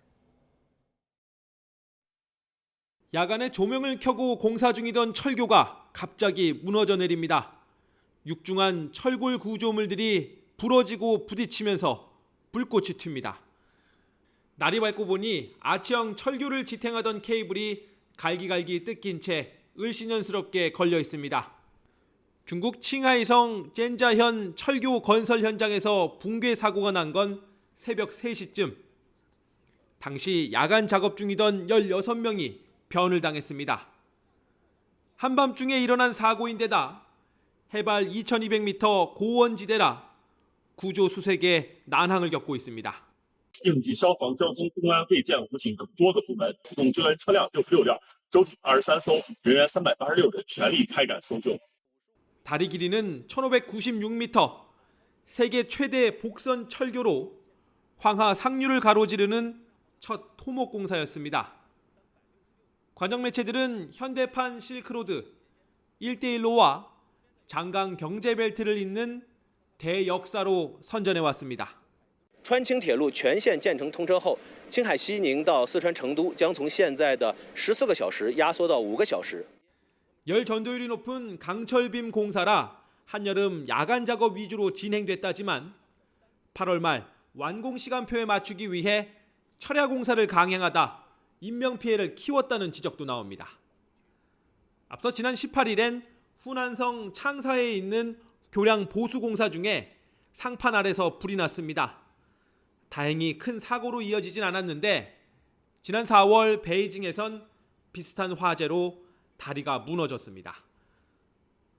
야간에 조명을 켜고 공사 중이던 철교가 갑자기 무너져 내립니다. 육중한 철골 구조물들이 부러지고 부딪히면서 불꽃이 튑니다. 날이 밝고 보니 아치형 철교를 지탱하던 케이블이 갈기갈기 뜯긴 채 을씨년스럽게 걸려 있습니다. 중국 칭하이성 젠자현 철교 건설 현장에서 붕괴 사고가 난 건 새벽 3시쯤. 당시 야간 작업 중이던 16명이 변을 당했습니다. 한밤중에 일어난 사고인데다 해발 2200m 고원지대라 구조 수색에 난항을 겪고 있습니다. 应急消防、交通、公安、卫健、武警等多个部门出动救援车辆66辆，舟艇23艘，人员386人，全力开展搜救。 다리 길이는 1596m, 세계 최대 복선 철교로 황하 상류를 가로지르는 첫 토목 공사였습니다. 관영 매체들은 현대판 실크로드, 1대1로와 장강 경제벨트를 잇는 대역사로 선전해 왔습니다. 川青铁路全线建成通车后，青海西宁到四川成都将从现在的14个小时压缩到5个小时。 열 전도율이 높은 강철빔 공사라 한여름 야간 작업 위주로 진행됐다지만 8월 말 완공 시간표에 맞추기 위해 철야 공사를 강행하다 인명피해를 키웠다는 지적도 나옵니다. 앞서 지난 18일엔 후난성 창사에 있는 교량 보수 공사 중에 상판 아래서 불이 났습니다. 다행히 큰 사고로 이어지진 않았는데 지난 4월 베이징에선 비슷한 화재로 다리가 무너졌습니다.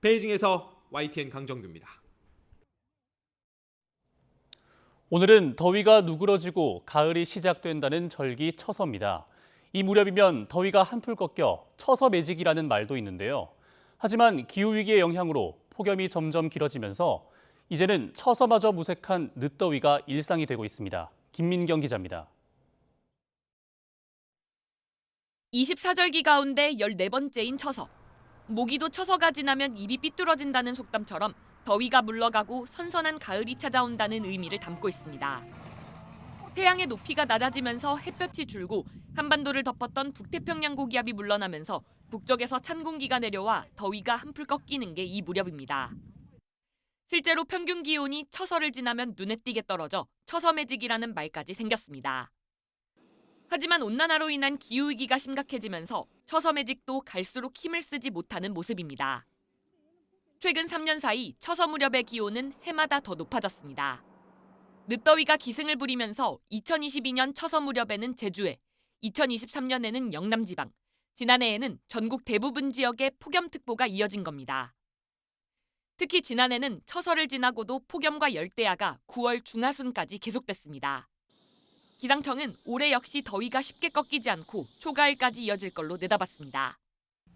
베이징에서 YTN 강정규입니다. 오늘은 더위가 누그러지고 가을이 시작된다는 절기 처서입니다. 이 무렵이면 더위가 한풀 꺾여 처서매직이라는 말도 있는데요. 하지만 기후위기의 영향으로 폭염이 점점 길어지면서 이제는 처서마저 무색한 늦더위가 일상이 되고 있습니다. 김민경 기자입니다. 24절기 가운데 14번째인 처서. 모기도 처서가 지나면 입이 삐뚤어진다는 속담처럼 더위가 물러가고 선선한 가을이 찾아온다는 의미를 담고 있습니다. 태양의 높이가 낮아지면서 햇볕이 줄고 한반도를 덮었던 북태평양 고기압이 물러나면서 북쪽에서 찬 공기가 내려와 더위가 한풀 꺾이는 게 이 무렵입니다. 실제로 평균 기온이 처서를 지나면 눈에 띄게 떨어져 처서매직이라는 말까지 생겼습니다. 하지만 온난화로 인한 기후위기가 심각해지면서 처서매직도 갈수록 힘을 쓰지 못하는 모습입니다. 최근 3년 사이 처서 무렵의 기온은 해마다 더 높아졌습니다. 늦더위가 기승을 부리면서 2022년 처서 무렵에는 제주에, 2023년에는 영남지방, 지난해에는 전국 대부분 지역에 폭염특보가 이어진 겁니다. 특히 지난해는 처서를 지나고도 폭염과 열대야가 9월 중하순까지 계속됐습니다. 기상청은 올해 역시 더위가 쉽게 꺾이지 않고 초가을까지 이어질 걸로 내다봤습니다.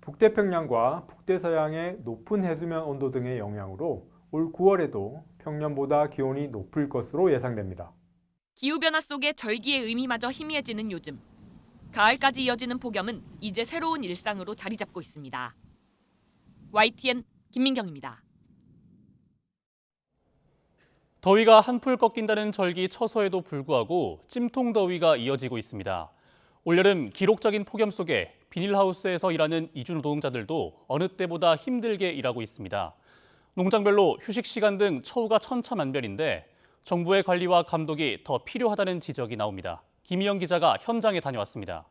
북태평양과 북대서양의 높은 해수면 온도 등의 영향으로 올 9월에도 평년보다 기온이 높을 것으로 예상됩니다. 기후변화 속에 절기의 의미마저 희미해지는 요즘. 가을까지 이어지는 폭염은 이제 새로운 일상으로 자리 잡고 있습니다. YTN 김민경입니다. 더위가 한풀 꺾인다는 절기 처서에도 불구하고 찜통 더위가 이어지고 있습니다. 올여름 기록적인 폭염 속에 비닐하우스에서 일하는 이주 노동자들도 어느 때보다 힘들게 일하고 있습니다. 농장별로 휴식 시간 등 처우가 천차만별인데 정부의 관리와 감독이 더 필요하다는 지적이 나옵니다. 김희영 기자가 현장에 다녀왔습니다.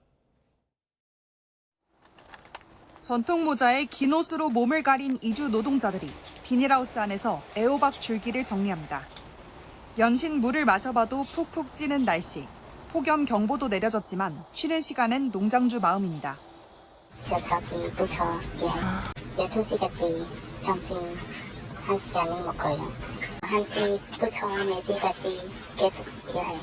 전통 모자에 긴 옷으로 몸을 가린 이주 노동자들이 비닐하우스 안에서 애호박 줄기를 정리합니다. 연신 물을 마셔봐도 푹푹 찌는 날씨. 폭염 경보도 내려졌지만 쉬는 시간은 농장주 마음입니다. 12시까지 점심 1시간을 먹어요. 1시부터 4시까지 계속 일해요.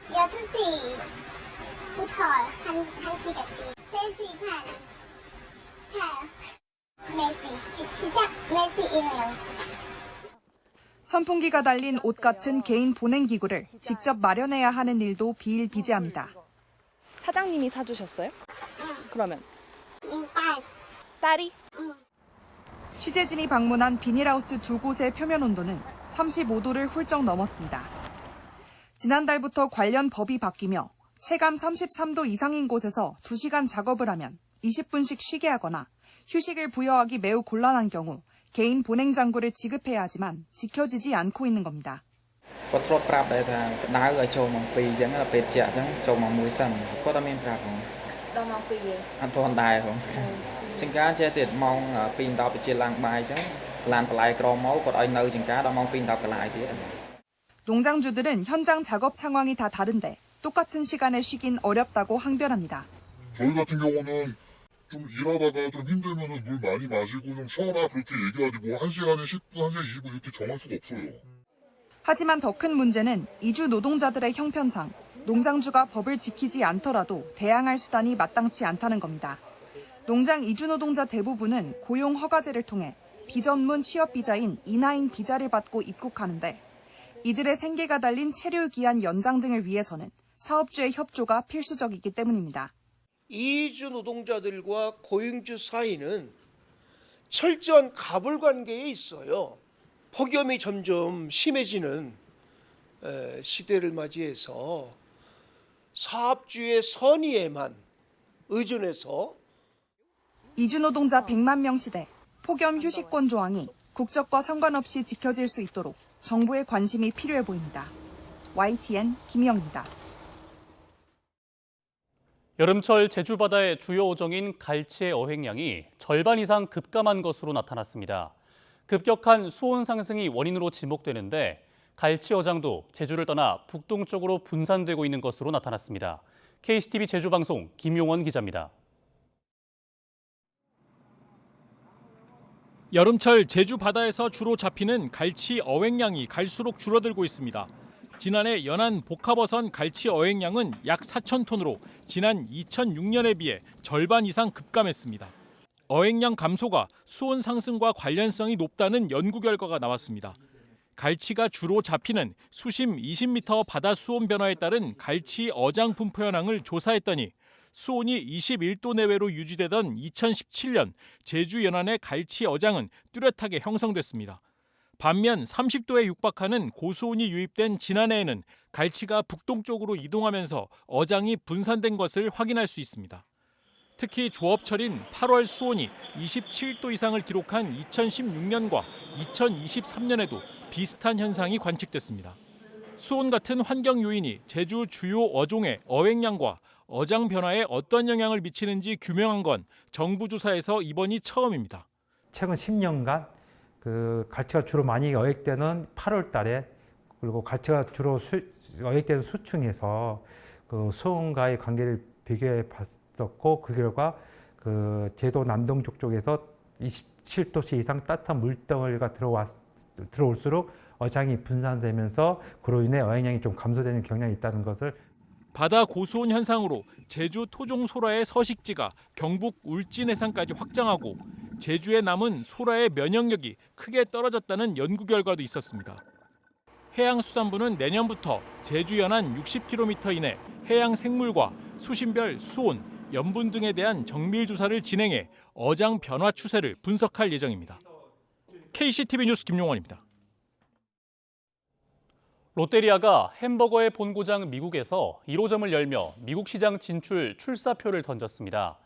12시부터 1시까지 3시 반 자요. 4시 시작 4시 일해요. 선풍기가 달린 옷 같은 개인 보냉 기구를 직접 마련해야 하는 일도 비일비재합니다. 사장님이 사주셨어요? 그러면? 딸이? 취재진이 방문한 비닐하우스 두 곳의 표면 온도는 35도를 훌쩍 넘었습니다. 지난달부터 관련 법이 바뀌며 체감 33도 이상인 곳에서 2시간 작업을 하면 20분씩 쉬게 하거나 휴식을 부여하기 매우 곤란한 경우 개인 보냉 장구를 지급해야 하지만 지켜지지 않고 있는 겁니다. គាត់ធ្លាប់ប្រាប់ដែរថាក្តៅឲ្យចូលម៉ោង 2 អញ្ចឹងដល់ពេលជាអញ្ចឹងចូលម៉ោង 1 សិនគាត់អត់មានប្រាប់ផងដល់ម៉ោង 2 ទេអត់ទាន់ដែរផងចង្ការចេះទៀតម៉ោង 2:10 ទៅជាឡើងបាយអញ្ចឹងឡានបន្លែក្រមកគាត់ឲ្យនៅចង្ការដល់ម៉ោង 2:10 កន្លងទៀត 농장주들은 현장 작업 상황이 다 다른데 똑같은 시간에 쉬긴 어렵다고 항변합니다. 저희 같은 경우는 좀 일하다가 좀 힘들면은 물 많이 마시고 좀 쉬어라 그렇게 얘기하지 뭐 1시간에 10분, 1시간 20분 이렇게 정할 수가 없어요. 하지만 더 큰 문제는 이주 노동자들의 형편상 농장주가 법을 지키지 않더라도 대항할 수단이 마땅치 않다는 겁니다. 농장 이주 노동자 대부분은 고용 허가제를 통해 비전문 취업 비자인 E9 비자를 받고 입국하는데 이들의 생계가 달린 체류 기한 연장 등을 위해서는 사업주의 협조가 필수적이기 때문입니다. 이주 노동자들과 고용주 사이는 철저한 가불관계에 있어요. 폭염이 점점 심해지는 시대를 맞이해서 사업주의 선의에만 의존해서 이주 노동자 100만 명 시대 폭염 휴식권 조항이 국적과 상관없이 지켜질 수 있도록 정부의 관심이 필요해 보입니다. YTN 김희영입니다. 여름철 제주 바다의 주요 어종인 갈치의 어획량이 절반 이상 급감한 것으로 나타났습니다. 급격한 수온 상승이 원인으로 지목되는데 갈치 어장도 제주를 떠나 북동쪽으로 분산되고 있는 것으로 나타났습니다. KCTV 제주방송 김용원 기자입니다. 여름철 제주 바다에서 주로 잡히는 갈치 어획량이 갈수록 줄어들고 있습니다. 지난해 연안 복합어선 갈치 어획량은 약 4,000톤으로 지난 2006년에 비해 절반 이상 급감했습니다. 어획량 감소가 수온 상승과 관련성이 높다는 연구 결과가 나왔습니다. 갈치가 주로 잡히는 수심 20m 바다 수온 변화에 따른 갈치 어장 분포 현황을 조사했더니 수온이 21도 내외로 유지되던 2017년 제주 연안의 갈치 어장은 뚜렷하게 형성됐습니다. 반면 30도에 육박하는 고수온이 유입된 지난해에는 갈치가 북동쪽으로 이동하면서 어장이 분산된 것을 확인할 수 있습니다. 특히 조업철인 8월 수온이 27도 이상을 기록한 2016년과 2023년에도 비슷한 현상이 관측됐습니다. 수온 같은 환경 요인이 제주 주요 어종의 어획량과 어장 변화에 어떤 영향을 미치는지 규명한 건 정부 조사에서 이번이 처음입니다. 최근 10년간 갈치가 주로 많이 어획되는 8월 달에 그리고 갈치가 주로 어획되는 수층에서 수온과의 관계를 비교해 봤었고 그 결과 제도 남동쪽 쪽에서 27도씨 이상 따뜻한 물덩어리가 들어올수록 어장이 분산되면서 그로 인해 어획량이 좀 감소되는 경향이 있다는 것을 바다 고수온 현상으로 제주 토종 소라의 서식지가 경북 울진 해상까지 확장하고 제주에 남은 소라의 면역력이 크게 떨어졌다는 연구 결과도 있었습니다. 해양수산부는 내년부터 제주 연안 60km 이내 해양 생물과 수심별 수온, 염분 등에 대한 정밀 조사를 진행해 어장 변화 추세를 분석할 예정입니다. KCTV 뉴스 김용원입니다. 롯데리아가 햄버거의 본고장 미국에서 1호점을 열며 미국 시장 진출 출사표를 던졌습니다.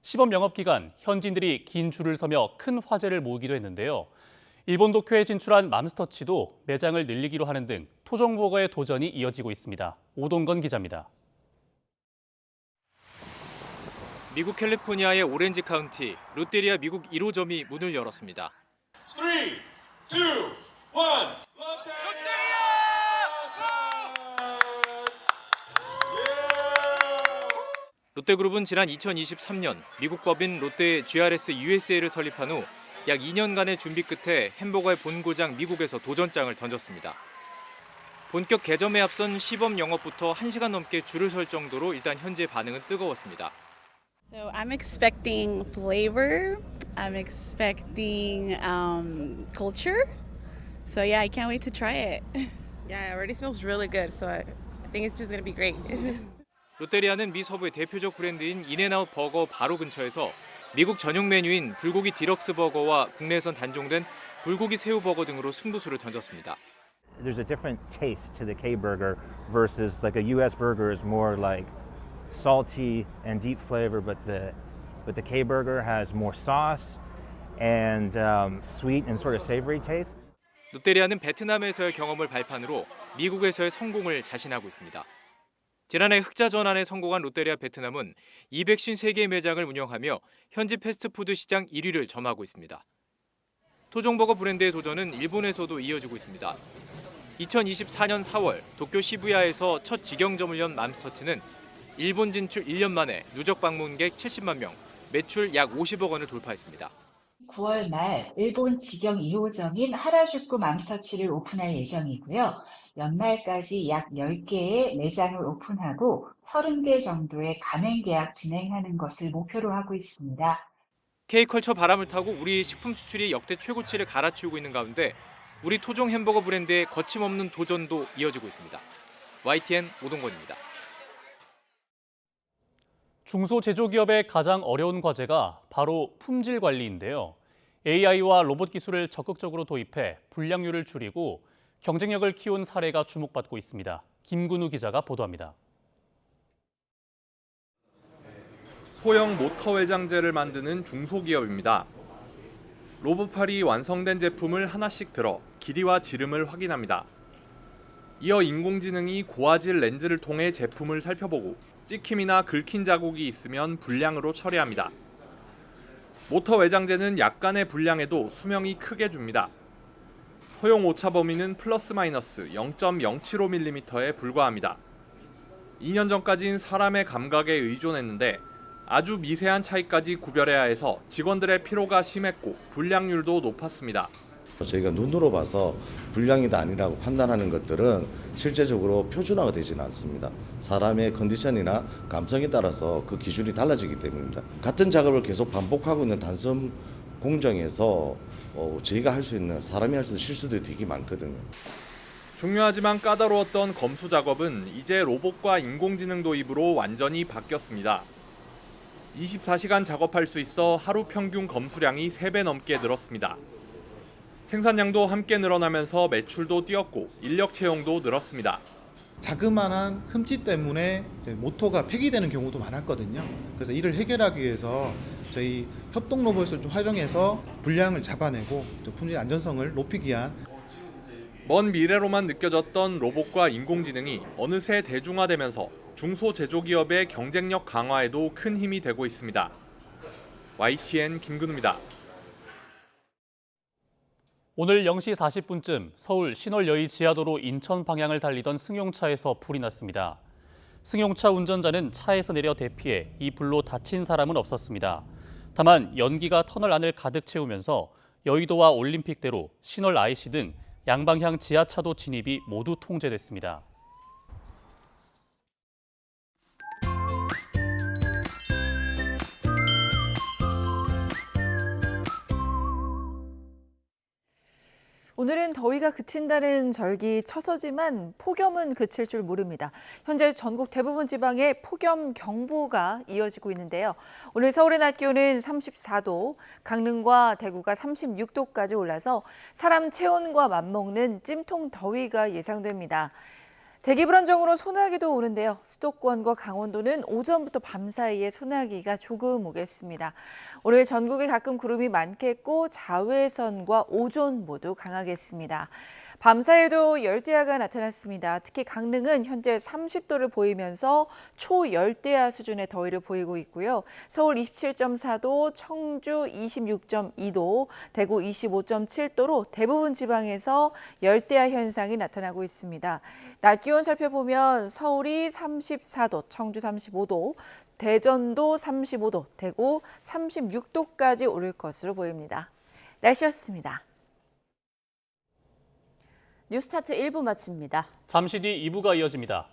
시범 영업기간 현지인들이 긴 줄을 서며 큰 화제를 모으기도 했는데요. 일본 도쿄에 진출한 맘스터치도 매장을 늘리기로 하는 등 토종버거의 도전이 이어지고 있습니다. 오동건 기자입니다. 미국 캘리포니아의 오렌지 카운티 롯데리아 미국 1호점이 문을 열었습니다. 3, 2, 1, 롯데그룹은 지난 2023년 미국 법인 롯데 GRS USA를 설립한 후 약 2년간의 준비 끝에 햄버거의 본고장 미국에서 도전장을 던졌습니다. 본격 개점에 앞선 시범 영업부터 1시간 넘게 줄을 설 정도로 일단 현재 반응은 뜨거웠습니다. So I'm expecting flavor. I'm expecting culture. So yeah, I can't wait to try it. Yeah, it already smells really good. So I think it's just going to be great. 롯데리아는 미 서부의 대표적 브랜드인 인앤아웃 버거 바로 근처에서 미국 전용 메뉴인 불고기 디럭스 버거와 국내에선 단종된 불고기 새우 버거 등으로 승부수를 던졌습니다. There's a different taste to the K-burger versus like a US burger is more like salty and deep flavor, but the K-burger has more sauce and sweet and sort of savory taste. 롯데리아는 베트남에서의 경험을 발판으로 미국에서의 성공을 자신하고 있습니다. 지난해 흑자 전환에 성공한 롯데리아 베트남은 253개의 매장을 운영하며 현지 패스트푸드 시장 1위를 점하고 있습니다. 토종버거 브랜드의 도전은 일본에서도 이어지고 있습니다. 2024년 4월 도쿄 시부야에서 첫 직영점을 연 맘스터치는 일본 진출 1년 만에 누적 방문객 70만 명, 매출 약 50억 원을 돌파했습니다. 9월 말 일본 직영 2호점인 하라주쿠 맘스터치를 오픈할 예정이고요. 연말까지 약 10개의 매장을 오픈하고 30개 정도의 가맹 계약 진행하는 것을 목표로 하고 있습니다. K컬처 바람을 타고 우리 식품 수출이 역대 최고치를 갈아치우고 있는 가운데 우리 토종 햄버거 브랜드의 거침없는 도전도 이어지고 있습니다. YTN 오동건입니다. 중소제조기업의 가장 어려운 과제가 바로 품질 관리인데요. AI와 로봇 기술을 적극적으로 도입해 불량률을 줄이고 경쟁력을 키운 사례가 주목받고 있습니다. 김근우 기자가 보도합니다. 소형 모터 외장재를 만드는 중소기업입니다. 로봇팔이 완성된 제품을 하나씩 들어 길이와 지름을 확인합니다. 이어 인공지능이 고화질 렌즈를 통해 제품을 살펴보고 찍힘이나 긁힌 자국이 있으면 불량으로 처리합니다. 모터 외장재는 약간의 불량에도 수명이 크게 줍니다. 허용 오차 범위는 플러스 마이너스 0.075mm에 불과합니다. 2년 전까진 사람의 감각에 의존했는데 아주 미세한 차이까지 구별해야 해서 직원들의 피로가 심했고 불량률도 높았습니다. 저희가 눈으로 봐서 불량이다 아니라고 판단하는 것들은 실제적으로 표준화가 되지는 않습니다. 사람의 컨디션이나 감성에 따라서 그 기준이 달라지기 때문입니다. 같은 작업을 계속 반복하고 있는 단순 공정에서 저희가 할 수 있는, 사람이 할 수 있는 실수들이 되게 많거든요. 중요하지만 까다로웠던 검수 작업은 이제 로봇과 인공지능 도입으로 완전히 바뀌었습니다. 24시간 작업할 수 있어 하루 평균 검수량이 3배 넘게 늘었습니다. 생산량도 함께 늘어나면서 매출도 뛰었고 인력 채용도 늘었습니다. 자그마한 흠집 때문에 이제 모터가 폐기되는 경우도 많았거든요. 그래서 이를 해결하기 위해서 저희 협동 로봇을 좀 활용해서 불량을 잡아내고 품질 안전성을 높이기 위한 먼 미래로만 느껴졌던 로봇과 인공지능이 어느새 대중화되면서 중소제조기업의 경쟁력 강화에도 큰 힘이 되고 있습니다. YTN 김근우입니다. 오늘 0시 40분쯤 서울 신월여의 지하도로 인천 방향을 달리던 승용차에서 불이 났습니다. 승용차 운전자는 차에서 내려 대피해 이 불로 다친 사람은 없었습니다. 다만 연기가 터널 안을 가득 채우면서 여의도와 올림픽대로, 신월 IC 등 양방향 지하차도 진입이 모두 통제됐습니다. 오늘은 더위가 그친다는 절기 처서지만 폭염은 그칠 줄 모릅니다. 현재 전국 대부분 지방에 폭염 경보가 이어지고 있는데요. 오늘 서울의 낮 기온은 34도, 강릉과 대구가 36도까지 올라서 사람 체온과 맞먹는 찜통 더위가 예상됩니다. 대기 불안정으로 소나기도 오는데요. 수도권과 강원도는 오전부터 밤 사이에 소나기가 조금 오겠습니다. 오늘 전국에 가끔 구름이 많겠고 자외선과 오존 모두 강하겠습니다. 밤 사이에도 열대야가 나타났습니다. 특히 강릉은 현재 30도를 보이면서 초열대야 수준의 더위를 보이고 있고요. 서울 27.4도, 청주 26.2도, 대구 25.7도로 대부분 지방에서 열대야 현상이 나타나고 있습니다. 낮 기온 살펴보면 서울이 34도, 청주 35도, 대전도 35도, 대구 36도까지 오를 것으로 보입니다. 날씨였습니다. 뉴스타트 1부 마칩니다. 잠시 뒤 2부가 이어집니다.